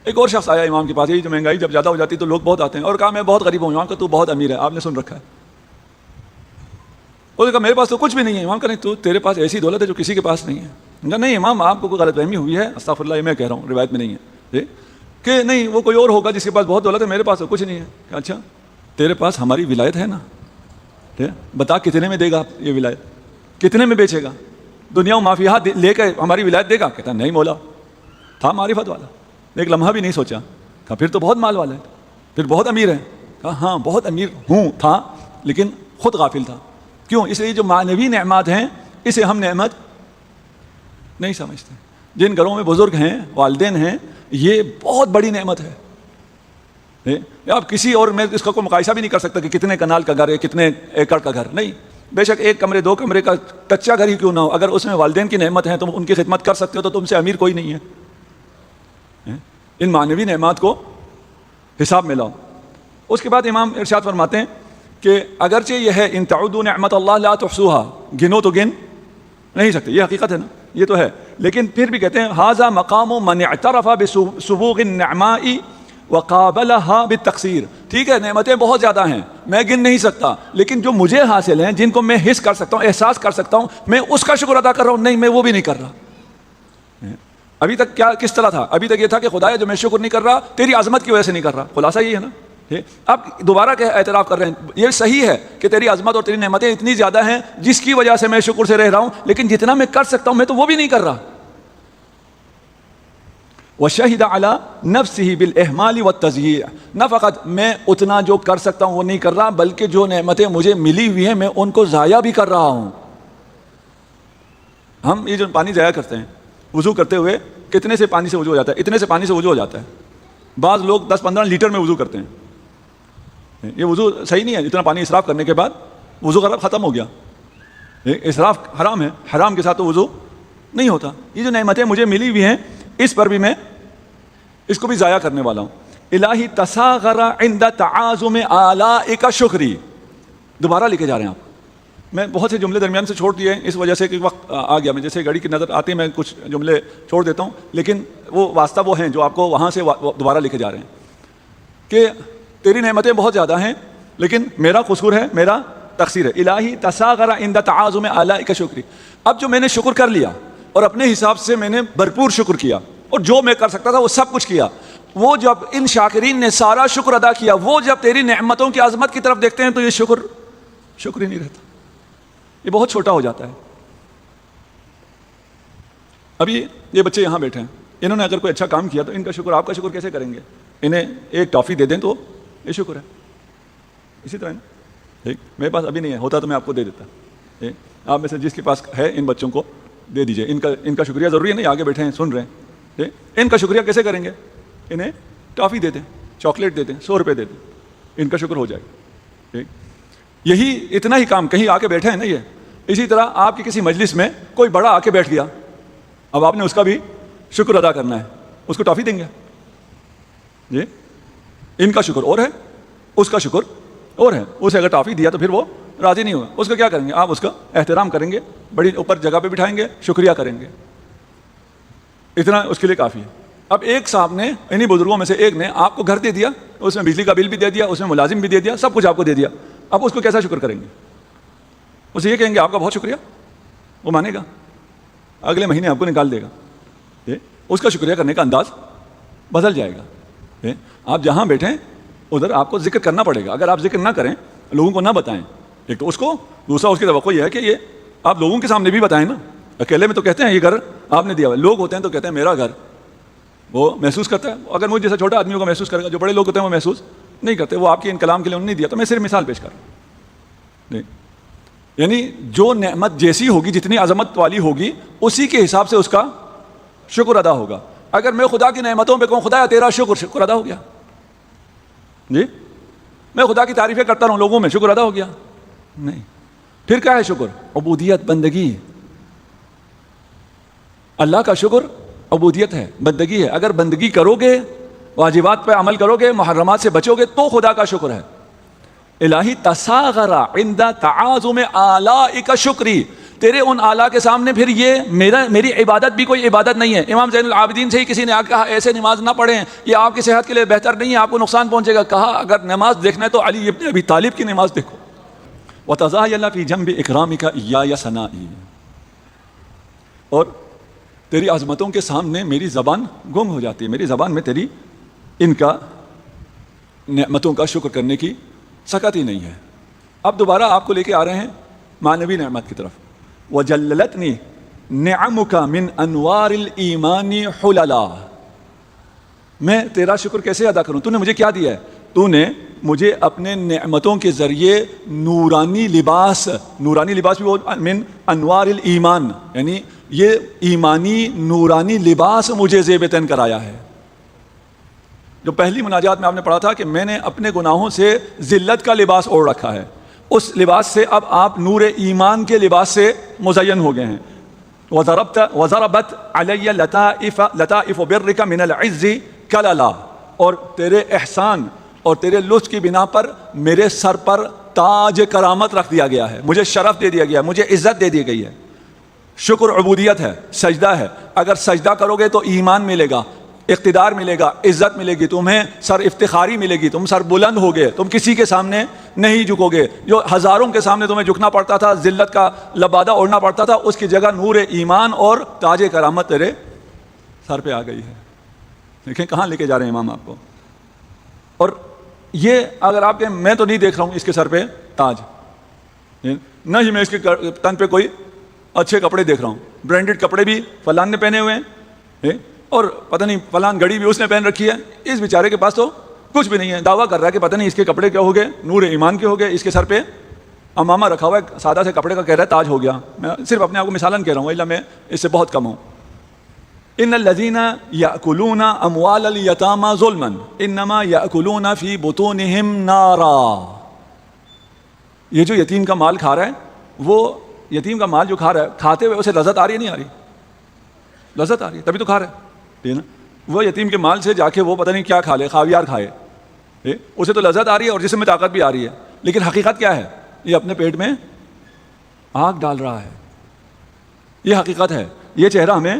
S1: ایک اور شخص آیا امام کے پاس، یہی جو مہنگائی جب زیادہ ہو جاتی تو لوگ بہت آتے ہیں، اور کہا میں بہت غریب ہوں. امام کا تو بہت امیر ہے، آپ نے سن رکھا ہے. اس نے کہا میرے پاس تو کچھ بھی نہیں ہے. امام کا نہیں، تو تیرے پاس ایسی دولت ہے جو کسی کے پاس نہیں ہے. کہا نہیں امام آپ کو کوئی غلط فہمی ہوئی ہے، استغفر اللہ، یہ میں کہہ رہا ہوں، روایت میں نہیں ہے کہ نہیں وہ کوئی اور ہوگا جس کے پاس بہت دولت ہے، میرے پاس تو کچھ نہیں ہے. کہ اچھا تیرے پاس ہماری ولایت ہے نا، بتا کتنے میں دے گا یہ ولایت، کتنے میں بیچے گا؟ دنیا و مافیہ لے کے ہماری ولایت دے گا؟ کہتا نہیں مولا، تھا معرفت والا، ایک لمحہ بھی نہیں سوچا. کہا پھر تو بہت مال والا ہے، پھر بہت امیر ہے. کہا ہاں بہت امیر ہوں، تھا، لیکن خود غافل تھا. کیوں؟ اس لیے جو معنوی نعمات ہیں اسے ہم نعمت نہیں سمجھتے. جن گھروں میں بزرگ ہیں، والدین ہیں، یہ بہت بڑی نعمت ہے. آپ کسی اور میں اس کا کوئی مقایسہ بھی نہیں کر سکتا کہ کتنے کنال کا گھر ہے، کتنے ایکڑ کا گھر. نہیں، بے شک ایک کمرے 2 کمرے کا کچا گھر ہی کیوں نہ ہو، اگر اس میں والدین کی نعمت ہے تم ان کی خدمت کر سکتے ہو تو تم سے امیر کوئی نہیں ہے. ان معنوی نعمات کو حساب میں لاؤ. اس کے بعد امام ارشاد فرماتے ہیں کہ اگرچہ یہ ہے ان تعدوا نعمت اللہ لا تحصوها, گنو تو گن نہیں سکتے, یہ حقیقت ہے نا, یہ تو ہے, لیکن پھر بھی کہتے ہیں ھذا مقام من اعترف بسبوغ النعماء وقابلها بالتقصیر. ٹھیک ہے, نعمتیں بہت زیادہ ہیں, میں گن نہیں سکتا, لیکن جو مجھے حاصل ہیں, جن کو میں حس کر سکتا ہوں, احساس کر سکتا ہوں, میں اس کا شکر ادا کر رہا ہوں. نہیں, میں وہ بھی نہیں کر رہا. ابھی تک کیا کس طرح تھا؟ ابھی تک یہ تھا کہ خدایا جو میں شکر نہیں کر رہا تیری عظمت کی وجہ سے نہیں کر رہا. خلاصہ یہ ہے نا. اب دوبارہ کیا اعتراف کر رہے ہیں, یہ صحیح ہے کہ تیری عظمت اور تیری نعمتیں اتنی زیادہ ہیں جس کی وجہ سے میں شکر سے رہ رہا ہوں, لیکن جتنا میں کر سکتا ہوں میں تو وہ بھی نہیں کر رہا. وشہد علی نفسہ بالاہمال والتضییع, نہ فقط میں اتنا جو کر سکتا ہوں وہ نہیں کر رہا, بلکہ جو نعمتیں مجھے ملی ہوئی ہیں میں ان کو ضائع بھی کر رہا ہوں. ہم یہ جو پانی ضائع کرتے ہیں وضو کرتے ہوئے, کتنے سے پانی سے وضو ہو جاتا ہے, اتنے سے پانی سے وضو ہو جاتا ہے. بعض لوگ 10-15 لیٹر میں وضو کرتے ہیں. یہ وضو صحیح نہیں ہے. اتنا پانی اسراف کرنے کے بعد وضو ختم ہو گیا. اسراف حرام ہے, حرام کے ساتھ تو وضو نہیں ہوتا. یہ جو نعمتیں مجھے ملی ہوئی ہیں اس پر بھی میں اس کو بھی ضائع کرنے والا ہوں. الہی تصاغر عند تعاظم آلائک شکری. دوبارہ لکھے جا رہے ہیں آپ. میں بہت سے جملے درمیان سے چھوڑ دیے اس وجہ سے کہ وقت آ گیا. میں جیسے گھڑی کی نظر آتی ہے میں کچھ جملے چھوڑ دیتا ہوں, لیکن وہ واسطہ وہ ہیں جو آپ کو وہاں سے دوبارہ لکھے جا رہے ہیں کہ تیری نعمتیں بہت زیادہ ہیں لیکن میرا قصور ہے, میرا تقصیر ہے. الہی تصاغر عند تعاظم آلائک شکری. اب جو میں نے شکر کر لیا اور اپنے حساب سے میں نے بھرپور شکر کیا اور جو میں کر سکتا تھا وہ سب کچھ کیا, وہ جب ان شاکرین نے سارا شکر ادا کیا, وہ جب تیری نعمتوں کی عظمت کی طرف دیکھتے ہیں تو یہ شکر ہی نہیں رہتا, یہ بہت چھوٹا ہو جاتا ہے. ابھی یہ بچے یہاں بیٹھے ہیں, انہوں نے اگر کوئی اچھا کام کیا تو ان کا شکر, آپ کا شکر کیسے کریں گے؟ انہیں ایک ٹافی دے دیں تو یہ شکر ہے. اسی طرح ٹھیک, میرے پاس ابھی نہیں ہے, ہوتا تو میں آپ کو دے دیتا. آپ میں سے جس کے پاس ہے ان بچوں کو دے دیجئے. ان کا شکریہ ضروری ہے نہیں, آگے بیٹھے ہیں سن رہے ہیں. ان کا شکریہ کیسے کریں گے؟ انہیں ٹافی دے دیں, چاکلیٹ دے دیں, 100 روپے دے دیں, ان کا شکر ہو جائے گا. ٹھیک, یہی اتنا ہی کام کہیں آ کے بیٹھے ہیں نا. یہ اسی طرح آپ کی کسی مجلس میں کوئی بڑا آ کے بیٹھ گیا, اب آپ نے اس کا بھی شکر ادا کرنا ہے, اس کو ٹافی دیں گے جی. ان کا شکر اور ہے, اس کا شکر اور ہے. اسے اگر ٹافی دیا تو پھر وہ راضی نہیں ہوگا, اس کا کیا کریں گے؟ آپ اس کا احترام کریں گے, بڑی اوپر جگہ پہ بٹھائیں گے, شکریہ کریں گے, اتنا اس کے لیے کافی ہے. اب ایک صاحب نے, انہی بزرگوں میں سے ایک نے آپ کو گھر دے دیا, اس میں بجلی کا بل بھی دے دیا, اس میں ملازم بھی دے دیا, سب کچھ آپ کو دے دیا. اب اس کو کیسا شکر کریں گے؟ اسے یہ کہیں گے آپ کا بہت شکریہ, وہ مانے گا؟ اگلے مہینے آپ کو نکال دے گا. اس کا شکریہ کرنے کا انداز بدل جائے گا. آپ جہاں بیٹھیں ادھر آپ کو ذکر کرنا پڑے گا. اگر آپ ذکر نہ کریں, لوگوں کو نہ بتائیں, ایک تو اس کو, دوسرا اس کی توقع یہ ہے کہ یہ آپ لوگوں کے سامنے بھی بتائیں نا. اکیلے میں تو کہتے ہیں یہ گھر آپ نے دیا ہوا, لوگ ہوتے ہیں تو کہتے ہیں میرا گھر, وہ محسوس کرتا ہے. اگر مجھ جیسا چھوٹا آدمیوں کو محسوس کرے گا, جو بڑے لوگ ہوتے ہیں وہ محسوس نہیں کرتے, وہ آپ کے ان کلام کے لیے انہوں نے نہیں دیا. تو میں صرف مثال پیش کر رہا ہوں. یعنی جو نعمت جیسی ہوگی, جتنی عظمت والی ہوگی, اسی کے حساب سے اس کا شکر ادا ہوگا. اگر میں خدا کی نعمتوں پہ کہوں خدا تیرا شکر ادا ہو گیا جی, میں خدا کی تعریفیں کرتا رہوں لوگوں میں, شکر ادا ہو گیا نہیں. پھر کیا ہے شکر؟ عبودیت, بندگی. اللہ کا شکر عبودیت ہے, بندگی ہے. اگر بندگی کرو گے, واجبات پہ عمل کرو گے, محرمات سے بچو گے, تو خدا کا شکر ہے. الہی تصاغر عند تعاظم آلائک شکری. تیرے ان اعلیٰ کے سامنے پھر یہ میری عبادت بھی کوئی عبادت نہیں ہے. امام زین العابدین سے ہی کسی نے کہا ایسے نماز نہ پڑھیں, یہ آپ کی صحت کے لیے بہتر نہیں ہے, آپ کو نقصان پہنچے گا. کہا اگر نماز دیکھنا ہے تو علی ابن ابی طالب کی نماز دیکھو. وتزاحل فی جنب اکرامک ایای ثنائی. اور تیری عظمتوں کے سامنے میری زبان گم ہو جاتی ہے, میری زبان میں تیری ان کا نعمتوں کا شکر کرنے کی سکت ہی نہیں ہے. اب دوبارہ آپ کو لے کے آ رہے ہیں معنوی نعمت کی طرف. وجللتنی نعمک من انوار الایمان حللا. میں تیرا شکر کیسے ادا کروں؟ تو نے مجھے کیا دیا ہے؟ تو نے مجھے اپنے نعمتوں کے ذریعے نورانی لباس بھی وہ من انوار الایمان, یعنی یہ ایمانی نورانی لباس مجھے زیب تن کرایا ہے. جو پہلی مناجات میں آپ نے پڑھا تھا کہ میں نے اپنے گناہوں سے ذلت کا لباس اوڑھ رکھا ہے, اس لباس سے اب آپ نور ایمان کے لباس سے مزین ہو گئے ہیں. وضربت علی لطائف برک من العز کللا. اور تیرے احسان اور تیرے لطف کی بنا پر میرے سر پر تاج کرامت رکھ دیا گیا ہے، مجھے شرف دے دیا گیا ہے، مجھے عزت دے دی گئی ہے۔ شکر عبودیت ہے، سجدہ ہے۔ اگر سجدہ کرو گے تو ایمان ملے گا، اقتدار ملے گا، عزت ملے گی، تمہیں سر افتخاری ملے گی، تم سر بلند ہوگے، تم کسی کے سامنے نہیں جھکو گے۔ جو ہزاروں کے سامنے تمہیں جھکنا پڑتا تھا، ذلت کا لبادہ اوڑھنا پڑتا تھا، اس کی جگہ نور ایمان اور تاج کرامت تیرے سر پہ آ گئی ہے۔ دیکھیں کہاں لے کے جا رہے ہیں امام آپ کو۔ اور یہ اگر آپ کے، میں تو نہیں دیکھ رہا ہوں اس کے سر پہ تاج، نہ ہی میں اس کے تن پہ کوئی اچھے کپڑے دیکھ رہا ہوں۔ برانڈڈ کپڑے بھی فلان نے پہنے ہوئے ہیں، اور پتہ نہیں فلان گھڑی بھی اس نے پہن رکھی ہے۔ اس بیچارے کے پاس تو کچھ بھی نہیں ہے، دعویٰ کر رہا ہے کہ پتہ نہیں اس کے کپڑے کیا ہو گئے، نور ایمان کے ہو گئے، اس کے سر پہ امامہ رکھا ہوا ہے سادہ سے کپڑے کا، کہہ رہا ہے تاج ہو گیا۔ میں صرف اپنے آپ کو مثالاً کہہ رہا ہوں، الا میں اس سے بہت کم ہوں۔ ان الذین یأکلون اموال الیتامی ظلما انما یأکلون فی بطونہم نارا۔ یہ جو یتیم کا مال کھا رہا ہے، وہ یتیم کا مال جو کھا رہا ہے، کھاتے ہوئے اسے لذت آ رہی ہے نہیں آ رہی؟ لذت آ رہی ہے تبھی تو کھا رہا ہے نا۔ وہ یتیم کے مال سے جا کے وہ پتہ نہیں کیا کھا لے، خاویار کھائے، اسے تو لذت آ رہی ہے اور جسم میں طاقت بھی آ رہی ہے، لیکن حقیقت کیا ہے؟ یہ اپنے پیٹ میں آگ ڈال رہا ہے۔ یہ حقیقت ہے، یہ چہرہ ہمیں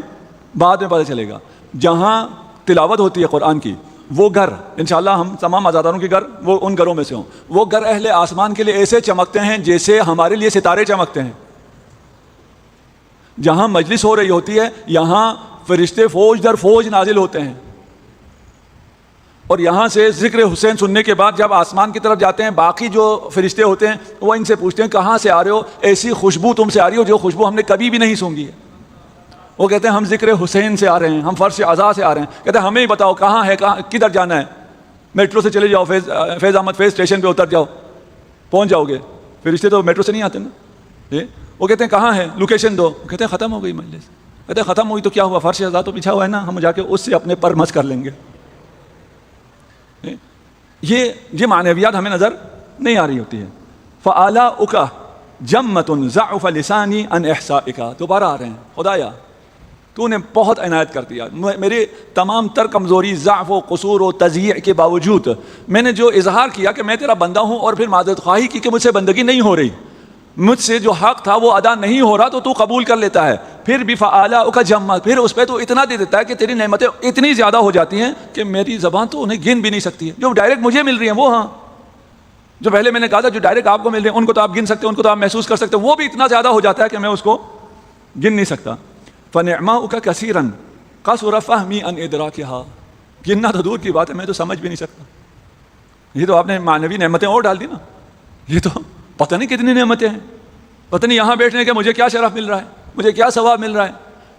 S1: بعد میں پتہ چلے گا۔ جہاں تلاوت ہوتی ہے قرآن کی، وہ گھر انشاءاللہ ہم تمام آزاداروں کے گھر وہ ان گھروں میں سے ہوں، وہ گھر اہل آسمان کے لیے ایسے چمکتے ہیں جیسے ہمارے لیے ستارے چمکتے ہیں۔ جہاں مجلس ہو رہی ہوتی ہے، یہاں فرشتے فوج در فوج نازل ہوتے ہیں، اور یہاں سے ذکر حسین سننے کے بعد جب آسمان کی طرف جاتے ہیں، باقی جو فرشتے ہوتے ہیں وہ ان سے پوچھتے ہیں کہاں سے آ رہے ہو؟ ایسی خوشبو تم سے آ رہی ہو جو خوشبو ہم نے کبھی بھی نہیں سونگھی ہے۔ وہ کہتے ہیں ہم ذکر حسین سے آ رہے ہیں، ہم فرش عزا سے آ رہے ہیں۔ کہتے ہیں ہمیں ہی بتاؤ کہاں ہے، کہاں کدھر جانا ہے؟ میٹرو سے چلے جاؤ، فیض احمد فیض اسٹیشن پہ اتر جاؤ، پہنچ جاؤ گے۔ فرشتے تو میٹرو سے نہیں آتے نا۔ وہ کہتے ہیں کہاں ہے، لوکیشن دو۔ کہتے ہیں ختم ہو گئی مجلس۔ کہتے ہیں ختم ہوئی تو کیا ہوا، فرش عزا تو بچھا ہوا ہے نا، ہم جا کے اس سے اپنے پر مس کر لیں گے۔ یہ معنویات ہمیں نظر نہیں آ رہی ہوتی ہے۔ فآلاؤک جمۃ ضعف لسانی عن احصائک، دوبارہ آ رہے ہیں، خدایا تو نے بہت عنایت کر دیا، میرے تمام تر کمزوری، ضعف و قصور و تضییع کے باوجود میں نے جو اظہار کیا کہ میں تیرا بندہ ہوں، اور پھر معذرت خواہی کی کہ مجھ سے بندگی نہیں ہو رہی، مجھ سے جو حق تھا وہ ادا نہیں ہو رہا، تو قبول کر لیتا ہے۔ پھر بھی فآلاؤک جمۃ، پھر اس پہ تو اتنا دے دیتا ہے کہ تیری نعمتیں اتنی زیادہ ہو جاتی ہیں کہ میری زبان تو انہیں گن بھی نہیں سکتی ہے۔ جو ڈائریکٹ مجھے مل رہی ہیں وہ، ہاں جو پہلے میں نے کہا تھا جو ڈائریکٹ آپ کو مل رہے ہیں ان کو تو آپ گن سکتے ہیں، ان کو تو آپ محسوس کر سکتے ہیں، وہ بھی اتنا زیادہ ہو جاتا ہے کہ میں اس کو گن نہیں سکتا۔ فَنِعْمَاؤُكَ كَثِيرًا قَصُرَ فَهْمِي عَنْ إِدْرَاكِهَا، گننا تو دور کی بات ہے، میں تو سمجھ بھی نہیں سکتا۔ یہ تو آپ نے معنوی نعمتیں اور ڈال دی نا، یہ تو پتہ نہیں کتنی نعمتیں ہیں، پتہ نہیں یہاں بیٹھنے کے مجھے کیا شرف مل رہا ہے، مجھے کیا ثواب مل رہا ہے،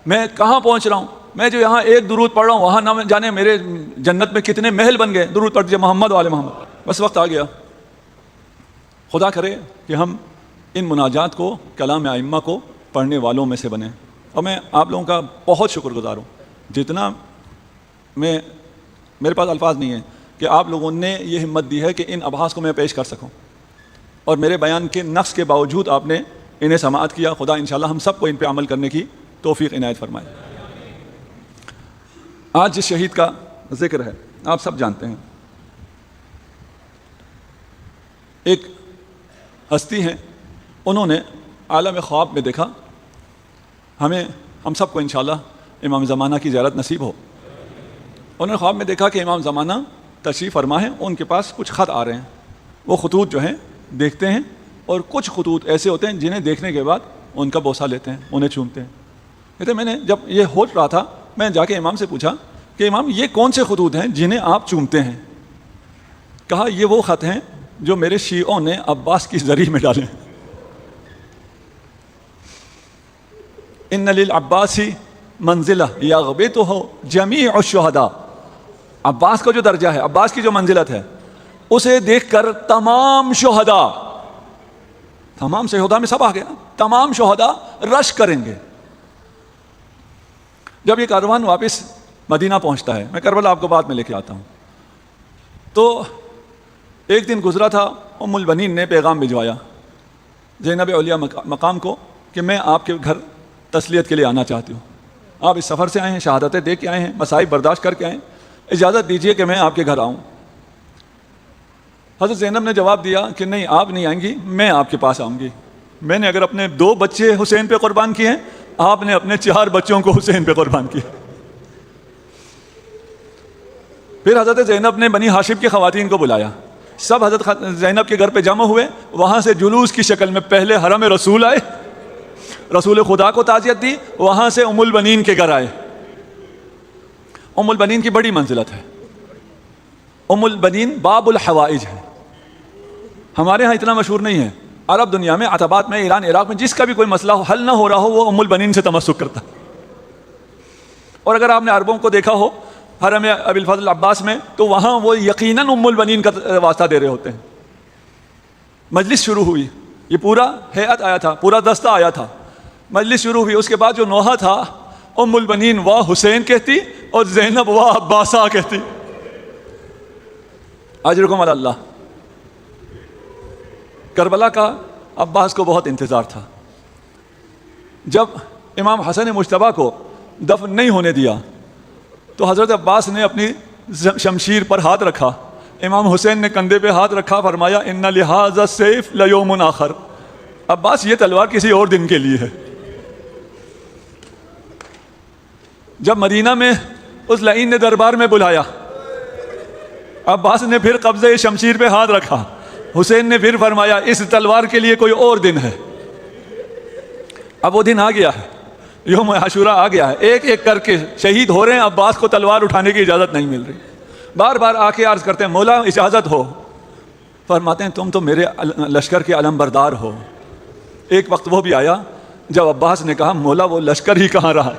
S1: میں کہاں پہنچ رہا ہوں، میں جو یہاں ایک درود پڑھ رہا ہوں وہاں نہ جانے میرے جنت میں کتنے محل بن گئے۔ درود پڑھ دیجیے محمد والے محمد۔ بس وقت آ گیا، خدا کرے کہ ہم ان مناجات کو، کلام ائمہ کو پڑھنے والوں میں سے بنیں، اور میں آپ لوگوں کا بہت شکر گزار ہوں، جتنا میرے پاس الفاظ نہیں ہیں کہ آپ لوگوں نے یہ ہمت دی ہے کہ ان ابحاث کو میں پیش کر سکوں، اور میرے بیان کے نقص کے باوجود آپ نے انہیں سماعت کیا۔ خدا انشاءاللہ ہم سب کو ان پہ عمل کرنے کی توفیق عنایت فرمائے۔ آج جس شہید کا ذکر ہے آپ سب جانتے ہیں، ایک ہستی ہیں، انہوں نے عالم خواب میں دیکھا، ہم سب کو انشاءاللہ امام زمانہ کی زیارت نصیب ہو۔ انہوں نے خواب میں دیکھا کہ امام زمانہ تشریف فرما ہے، ان کے پاس کچھ خط آ رہے ہیں، وہ خطوط جو ہیں دیکھتے ہیں، اور کچھ خطوط ایسے ہوتے ہیں جنہیں دیکھنے کے بعد ان کا بوسہ لیتے ہیں، انہیں چومتے ہیں۔ کہتے میں نے جب یہ ہو رہا تھا میں جا کے امام سے پوچھا کہ امام یہ کون سے خطوط ہیں جنہیں آپ چومتے ہیں؟ کہا یہ وہ خط ہیں جو میرے شیعوں نے عباس کی زری میں ڈالے ہیں۔ ان للعباس منزلہ یغبطہ جمیع الشہداء، عباس کا جو درجہ ہے، عباس کی جو منزلت ہے، اسے دیکھ کر تمام شہداء، تمام شہداء میں سب آ گیا، تمام شہداء رش کریں گے۔ جب یہ کاروان واپس مدینہ پہنچتا ہے، میں کربلا آپ کو بعد میں لے کے آتا ہوں، تو ایک دن گزرا تھا، ام البنین نے پیغام بھجوایا زینب اولیاء مقام کو کہ میں آپ کے گھر تسلیت کے لیے آنا چاہتی ہوں، آپ اس سفر سے آئے ہیں، شہادتیں دے کے آئے ہیں، مصائب برداشت کر کے آئے ہیں، اجازت دیجیے کہ میں آپ کے گھر آؤں. حضرت زینب نے جواب دیا کہ نہیں، آپ نہیں آئیں گی، میں آپ کے پاس آؤں گی. میں نے اگر اپنے 2 بچے حسین پہ قربان کیے ہیں، آپ نے اپنے 4 بچوں کو حسین پہ قربان کیا. پھر حضرت زینب نے بنی ہاشم کی خواتین کو بلایا. سب حضرت زینب کے گھر پہ جمع ہوئے. وہاں سے جلوس کی شکل میں پہلے حرم رسول آئے، رسول خدا کو تعزیت دی. وہاں سے ام البنین کے گھر آئے. ام البنین کی بڑی منزلت ہے. ام البنین باب الحوائج ہے. ہمارے ہاں اتنا مشہور نہیں ہے. عرب دنیا میں، عتبات میں، ایران عراق میں جس کا بھی کوئی مسئلہ حل نہ ہو رہا ہو، وہ ام البنین سے تمسک کرتا. اور اگر آپ نے عربوں کو دیکھا ہو حرم ابی الفضل عباس میں، تو وہاں وہ یقیناً ام البنین کا واسطہ دے رہے ہوتے ہیں. مجلس شروع ہوئی. یہ پورا ہیئت آیا تھا، پورا دستہ آیا تھا. مجلس شروع ہوئی. اس کے بعد جو نوحہ تھا، ام البنین واہ حسین کہتی اور زینب واہ عباسہ کہتی. اجرکم علی اللہ. کربلا کا عباس کو بہت انتظار تھا. جب امام حسن مجتبیٰ کو دفن نہیں ہونے دیا تو حضرت عباس نے اپنی شمشیر پر ہاتھ رکھا. امام حسین نے کندھے پہ ہاتھ رکھا، فرمایا ان لہذا السیف لیوم آخر. عباس یہ تلوار کسی اور دن کے لیے ہے. جب مدینہ میں اس لعین نے دربار میں بلایا، عباس نے پھر قبضے شمشیر پہ ہاتھ رکھا. حسین نے پھر فرمایا اس تلوار کے لیے کوئی اور دن ہے. اب وہ دن آ گیا ہے، یوم عاشوراء آ گیا ہے. ایک ایک کر کے شہید ہو رہے ہیں. عباس کو تلوار اٹھانے کی اجازت نہیں مل رہی. بار بار آ کے عرض کرتے ہیں مولا اجازت ہو. فرماتے ہیں تم تو میرے لشکر کے علم بردار ہو. ایک وقت وہ بھی آیا جب عباس نے کہا مولا وہ لشکر ہی کہاں رہا.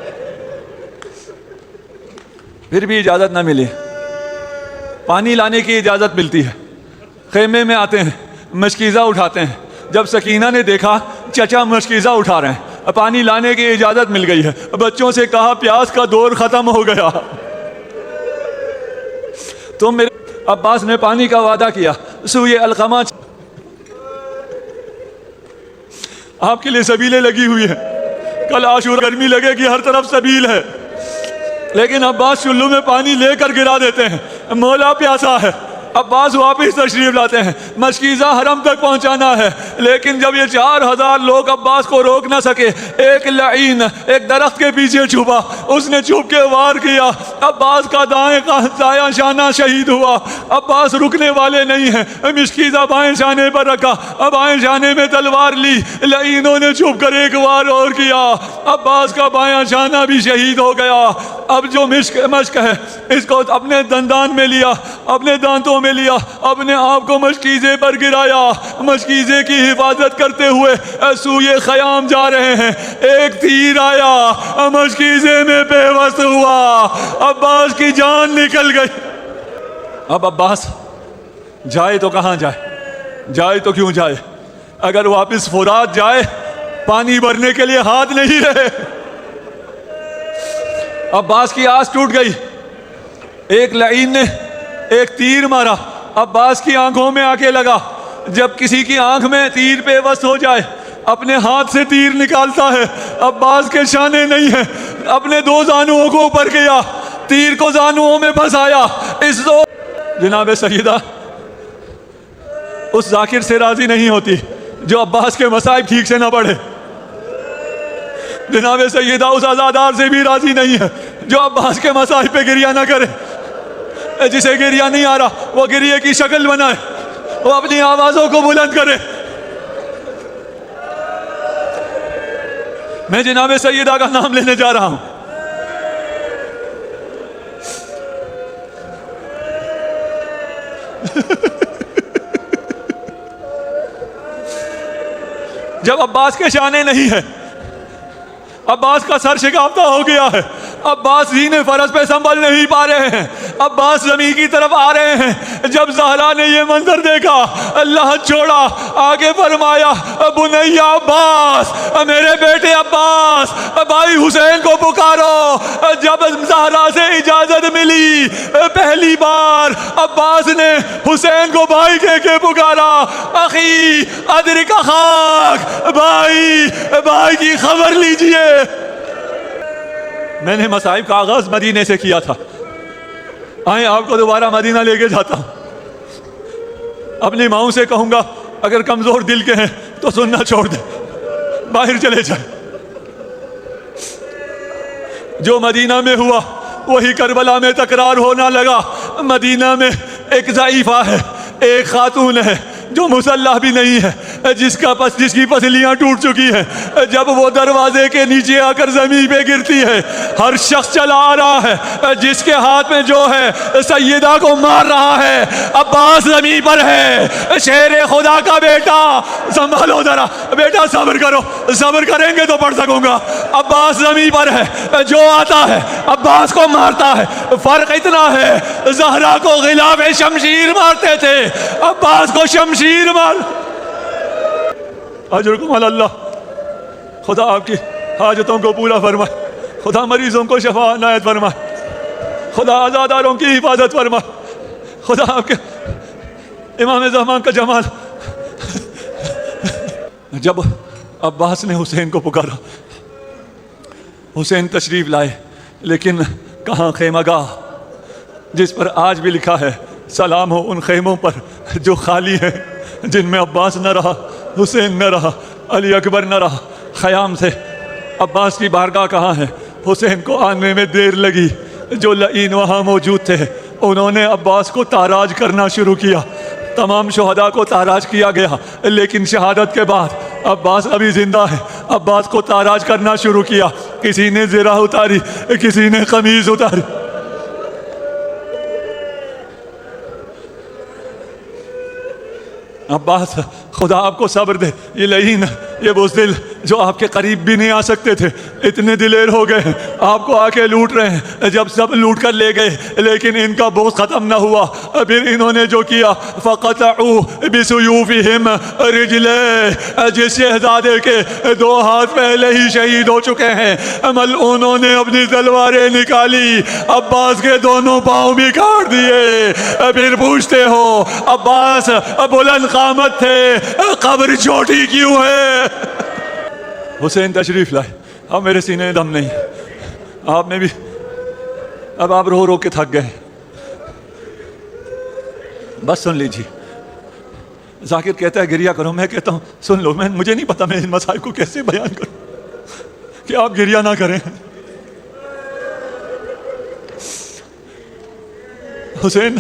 S1: پھر بھی اجازت نہ ملی. پانی لانے کی اجازت ملتی ہے. خیمے میں آتے ہیں، مشکیزہ اٹھاتے ہیں. جب سکینہ نے دیکھا چچا مشکیزہ اٹھا رہے ہیں، پانی لانے کی اجازت مل گئی ہے. بچوں سے کہا پیاس کا دور ختم ہو گیا. تو میرے عباس نے پانی کا وعدہ کیا. سوئے القمہ آپ کے لیے سبیلیں لگی ہوئی ہیں. کل عاشورا گرمی لگے گی، ہر طرف سبیل ہے، لیکن عباس چلو میں پانی لے کر گرا دیتے ہیں. مولا پیاسا ہے. عباس واپس تشریف لاتے ہیں. مشکیزہ حرم تک پہنچانا ہے، لیکن جب یہ 4000 لوگ عباس کو روک نہ سکے، ایک لعین ایک درخت کے پیچھے چھپا. اس نے چھپ کے وار کیا. عباس کا دائیں شانہ شہید ہوا. عباس رکنے والے نہیں ہیں. مشکیزہ بائیں شانے پر رکھا، بائیں شانے میں تلوار لی. لعینوں نے چھپ کر ایک وار اور کیا. عباس کا بائیں شانہ بھی شہید ہو گیا. اب جو مشک ہے اس کو اپنے دندان میں لیا، اپنے دانتوں میں لیا، اپنے آپ کو مشکیزے پر گرایا. مشکیزے کی حفاظت کرتے ہوئے سوئے خیام جا رہے ہیں. ایک تیر آیا، مشکیزے میں بے وس ہوا. عباس کی جان نکل گئی. اب عباس جائے تو کہاں جائے؟ جائے تو کیوں جائے؟ اگر واپس فرات جائے پانی بھرنے کے لیے ہاتھ نہیں رہے. عباس کی آس ٹوٹ گئی. ایک لعین نے ایک تیر مارا، عباس کی آنکھوں میں آ کے لگا. جب کسی کی آنکھ میں تیر پہ وس ہو جائے اپنے ہاتھ سے تیر نکالتا ہے. عباس کے شانے نہیں ہیں. اپنے 2 زانوؤں کو اوپر کیا، تیر کو زانوؤں میں پھنسایا. اس دو جناب سیدہ اس ذاکر سے راضی نہیں ہوتی جو عباس کے مصائب ٹھیک سے نہ پڑھے. جناب سیدہ اس عزادار سے بھی راضی نہیں ہے جو عباس کے مصائب پہ گریہ نہ کرے. جسے گریہ نہیں آ رہا وہ گریہ کی شکل بنائے، وہ اپنی آوازوں کو بلند کرے. میں جناب سیدہ کا نام لینے جا رہا ہوں. جب عباس کے شانے نہیں ہے، عباس کا سر شکافتہ ہو گیا ہے، عباس زینے فرس پہ سنبھل نہیں پا رہے ہیں، عباس زمین کی طرف آ رہے ہیں. جب زہرا نے یہ منظر دیکھا اللہ چھوڑا، آگے فرمایا بنیا عباس، میرے بیٹے عباس، بھائی حسین کو پکارو. جب زہرا سے اجازت ملی پہلی بار عباس نے حسین کو بھائی کہہ کے پکارا. اخی ادرک خاک، بھائی کی خبر لیجئے. میں نے مصائب کا آغاز مدینے سے کیا تھا. آئیں آپ کو دوبارہ مدینہ لے کے جاتا ہوں. اپنی ماؤں سے کہوں گا اگر کمزور دل کے ہیں تو سننا چھوڑ دیں, باہر چلے جائیں. جو مدینہ میں ہوا وہی کربلا میں تکرار ہونا لگا. مدینہ میں ایک ضعیفہ ہے, ایک خاتون ہے جو مسلح بھی نہیں ہے, جس کی پسلیاں ٹوٹ چکی ہیں. جب وہ دروازے کے نیچے آ کر زمین پہ گرتی ہے, ہر شخص چلا آ رہا ہے, جس کے ہاتھ میں جو ہے سیدہ کو مار رہا ہے. عباس زمین پر ہے, شیر خدا کا بیٹا, سنبھالو ذرا بیٹا, صبر کرو, صبر کریں گے تو پڑھ سکوں گا. عباس زمین پر ہے, جو آتا ہے عباس کو مارتا ہے. فرق اتنا ہے, زہرا کو غلاف شمشیر مارتے تھے, عباس کو شمشیر مار. اجرکم علی اللہ. خدا آپ کی حاجتوں کو پورا فرمائے, خدا مریضوں کو شفا عنایت فرمائے, خدا آزاداروں کی حفاظت فرمائے, خدا آپ کے امام زمان کا جمال. جب عباس نے حسین کو پکارا, حسین تشریف لائے, لیکن کہاں خیمہ گاہ جس پر آج بھی لکھا ہے سلام ہو ان خیموں پر جو خالی ہیں, جن میں عباس نہ رہا, حسین نہ رہا, علی اکبر نہ رہا. خیام سے عباس کی بارگاہ کہاں ہے؟ حسین کو آنے میں دیر لگی. جو لعین وہاں موجود تھے انہوں نے عباس کو تاراج کرنا شروع کیا. تمام شہداء کو تاراج کیا گیا, لیکن شہادت کے بعد عباس ابھی زندہ ہے. عباس کو تاراج کرنا شروع کیا. کسی نے زرہ اتاری, کسی نے قمیض اتاری. عباس خدا آپ کو صبر دے. یہ لعین, یہ بزدل جو آپ کے قریب بھی نہیں آ سکتے تھے, اتنے دلیر ہو گئے ہیں, آپ کو آ کے لوٹ رہے ہیں. جب سب لوٹ کر لے گئے لیکن ان کا بغض ختم نہ ہوا. پھر انہوں نے جو کیا, فَقَطَعُوا بِسُيُوفِهِمْ رِجْلَيْهِ, جس شہزادے کے 2 ہاتھ پہلے ہی شہید ہو چکے ہیں, ملعونوں نے اپنی تلواریں نکالی, عباس کے دونوں پاؤں بھی کاٹ دیے. پھر پوچھتے ہو عباس بلند قامت تھے, قبر چھوٹی کیوں ہے؟ حسین تشریف لائے. اب میرے سینے میں دم نہیں, آپ میں بھی اب آپ رو رو کے تھک گئے. بس سن لیجیے. ذاکر کہتا ہے گریہ کرو, میں کہتا ہوں سن لو. مجھے نہیں پتا میں ان مسائل کو کیسے بیان کروں کہ آپ گریہ نہ کریں. حسین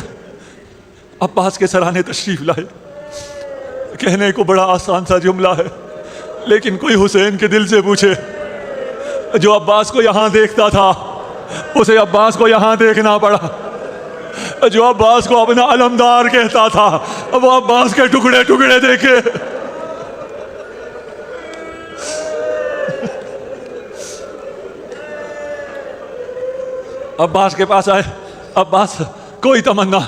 S1: عباس کے سرانے تشریف لائے. کہنے کو بڑا آسان سا جملہ ہے, لیکن کوئی حسین کے دل سے پوچھے. جو عباس کو یہاں دیکھتا تھا اسے عباس کو یہاں دیکھنا پڑا. جو عباس کو اپنا علمدار کہتا تھا وہ عباس کے ٹکڑے ٹکڑے دیکھے. عباس کے پاس آئے. عباس کوئی تمنا,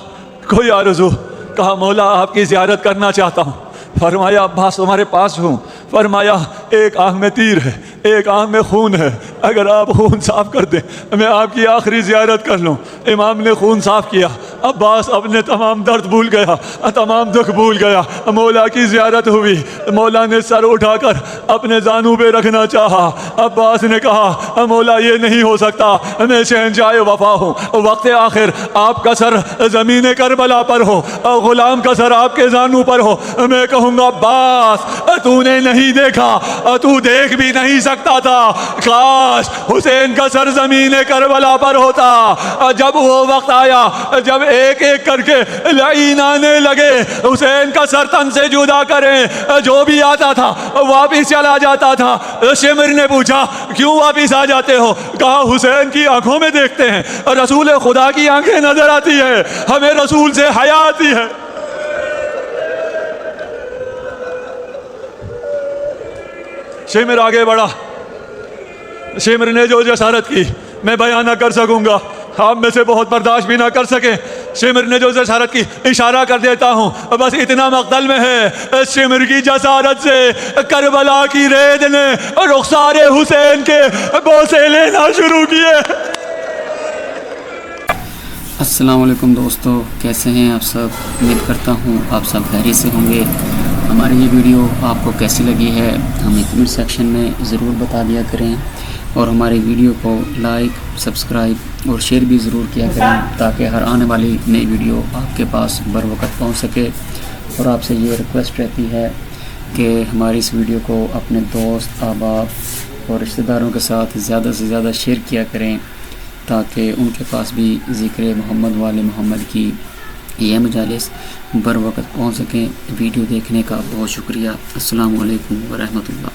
S1: کوئی آرزو. کہا مولا آپ کی زیارت کرنا چاہتا ہوں. فرمایا عباس تمہارے پاس ہوں. فرمایا ایک آنکھ میں تیر ہے, ایک آنکھ میں خون ہے, اگر آپ خون صاف کر دیں میں آپ کی آخری زیارت کر لوں. امام نے خون صاف کیا. عباس اپنے تمام درد بھول گیا, تمام دکھ بھول گیا. مولا کی زیارت ہوئی. مولا نے سر اٹھا کر اپنے زانو پہ رکھنا چاہا. عباس نے کہا مولا یہ نہیں ہو سکتا, میں شہنشاہ وفا ہوں. وقت آخر آپ کا سر زمین کربلا پر ہو, غلام کا سر آپ کے زانو پر ہو. میں کہوں گا عباس تو نے نہیں دیکھا, تو دیکھ بھی نہیں سکتا تھا. کاش حسین کا سر زمین کربلا پر ہوتا. جب وہ وقت آیا جب ایک ایک کر کے لعین آنے لگے حسین کا سر تن سے جدا کریں, جو بھی آتا تھا واپس چلا جاتا تھا. شمر نے پوچھا کیوں واپس آ جاتے ہو؟ کہا حسین کی آنکھوں میں دیکھتے ہیں, رسول خدا کی آنکھیں نظر آتی ہے, ہمیں رسول سے حیا آتی ہے. شمر آگے بڑھا. شمر نے جو جسارت کی میں بیان نہ کر سکوں گا, آپ میں سے بہت برداشت بھی نہ کر سکیں. شمر نے جو جسارت کی اشارہ کر دیتا ہوں, بس اتنا مقتل میں ہے. شمر کی جسارت سے کربلا کی ریت نے رخسار حسین کے بوسے لینا شروع کیے.
S2: السلام علیکم دوستو, کیسے ہیں آپ سب؟ امید کرتا ہوں آپ سب خیریت سے ہوں گے. ہماری یہ ویڈیو آپ کو کیسی لگی ہے ہمیں کمنٹ سیکشن میں ضرور بتا دیا کریں, اور ہماری ویڈیو کو لائک, سبسکرائب اور شیئر بھی ضرور کیا کریں تاکہ ہر آنے والی نئی ویڈیو آپ کے پاس بر وقت پہنچ سکے. اور آپ سے یہ ریکویسٹ رہتی ہے کہ ہماری اس ویڈیو کو اپنے دوست احباب اور رشتہ داروں کے ساتھ زیادہ سے زیادہ شیئر کیا کریں تاکہ ان کے پاس بھی ذکر محمد وال محمد کی یہ مجالس بر وقت پہنچ سکیں. ویڈیو دیکھنے کا بہت شکریہ. السلام علیکم ورحمۃ اللہ.